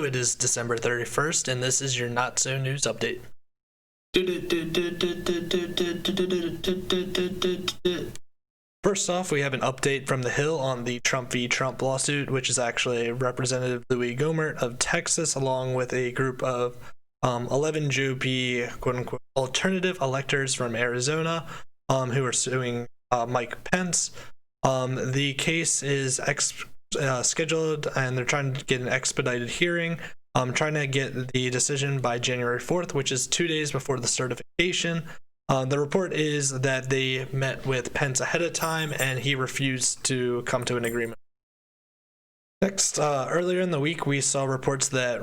it is December 31st, and this is your Not So News Update. First off, we have an update from the Hill on the Trump v. Trump lawsuit, which is actually Representative Louis Gohmert of Texas, along with a group of 11 GOP quote-unquote alternative electors from Arizona who are suing Mike Pence. The case is scheduled, and they're trying to get an expedited hearing, trying to get the decision by January 4th, which is 2 days before the certification. The report is that they met with Pence ahead of time, and he refused to come to an agreement. Next, earlier in the week, we saw reports that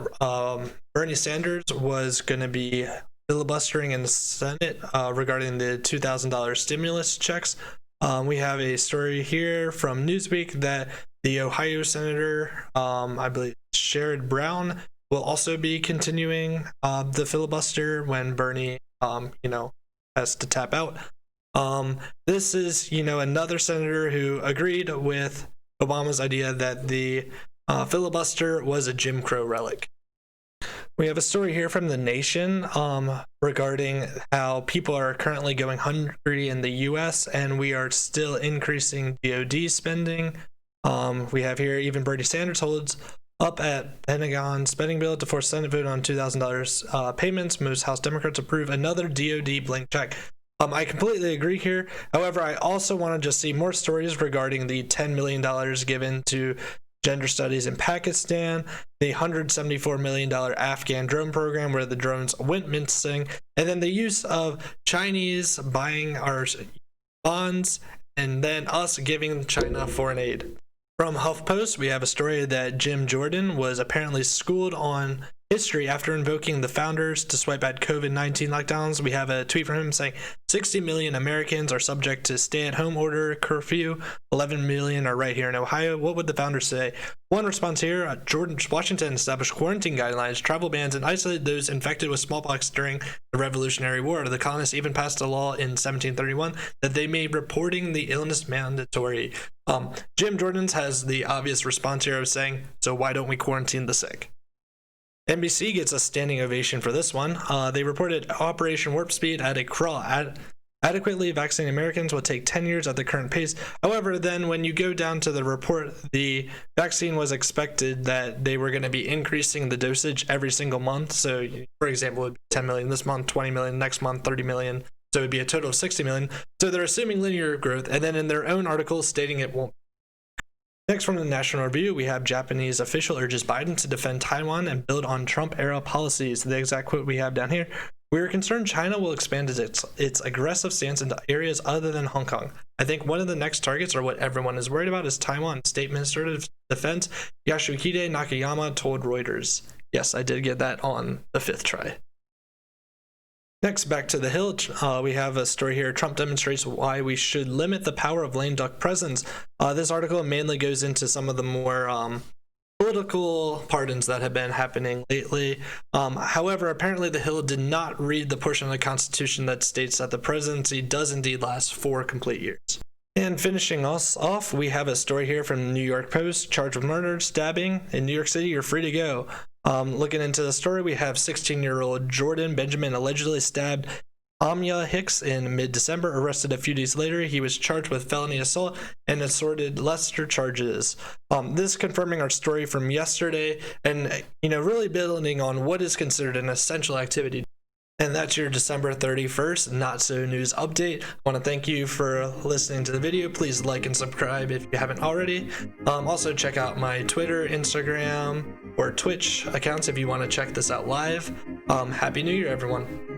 Bernie Sanders was going to be filibustering in the Senate regarding the $2,000 stimulus checks. We have a story here from Newsweek that the Ohio Senator, I believe Sherrod Brown, will also be continuing the filibuster when Bernie, has to tap out. This is, another senator who agreed with Obama's idea that the filibuster was a Jim Crow relic. We have a story here from The Nation regarding how people are currently going hungry in the U.S. and we are still increasing DoD spending. We have here even Bernie Sanders holds up at Pentagon spending bill to force Senate vote on $2,000 payments. Most House Democrats approve another DoD blank check. I completely agree here. However, I also want to just see more stories regarding the $10 million given to gender studies in Pakistan, the $174 million Afghan drone program where the drones went missing, and then the use of Chinese buying our bonds and then us giving China foreign aid. From HuffPost, we have a story that Jim Jordan was apparently schooled on history after invoking the founders to swipe at COVID-19 lockdowns. We have a tweet from him saying 60 million Americans are subject to stay-at-home order curfew. 11 million are right here in Ohio. What would the founders say? One response here, Washington established quarantine guidelines, travel bans, and isolated those infected with smallpox during the Revolutionary War. The colonists even passed a law in 1731 that they made reporting the illness mandatory. Jim Jordan's has the obvious response here of saying, so why don't we quarantine the sick? NBC gets a standing ovation for this one. They reported Operation Warp Speed at a crawl. Adequately vaccinating Americans will take 10 years at the current pace. However, then when you go down to the report, the vaccine was expected that they were going to be increasing the dosage every single month. So, for example, it would be 10 million this month, 20 million next month, 30 million. So it would be a total of 60 million. So they're assuming linear growth, and then in their own article stating it won't. Next, from the National Review, we have Japanese official urges Biden to defend Taiwan and build on Trump-era policies. The exact quote we have down here. We are concerned China will expand its aggressive stance into areas other than Hong Kong. I think one of the next targets, or what everyone is worried about, is Taiwan. State Minister of Defense Yasuhide Nakayama told Reuters. Yes, I did get that on the 5th try. Next, back to the Hill, we have a story here. Trump demonstrates why we should limit the power of lame duck presidents. This article mainly goes into some of the more political pardons that have been happening lately. However, apparently the Hill did not read the portion of the Constitution that states that the presidency does indeed last 4 complete years. And finishing us off, we have a story here from the New York Post. Charged with murder, stabbing in New York City, you're free to go. Looking into the story, we have 16-year-old Jordan Benjamin allegedly stabbed Amya Hicks in mid-December. Arrested a few days later, he was charged with felony assault and assorted lesser charges. This confirming our story from yesterday and, really building on what is considered an essential activity. And that's your December 31st Not So News update. I want to thank you for listening to the video. Please like and subscribe if you haven't already. Also check out my Twitter, Instagram, or Twitch accounts if you want to check this out live. Happy New Year, everyone.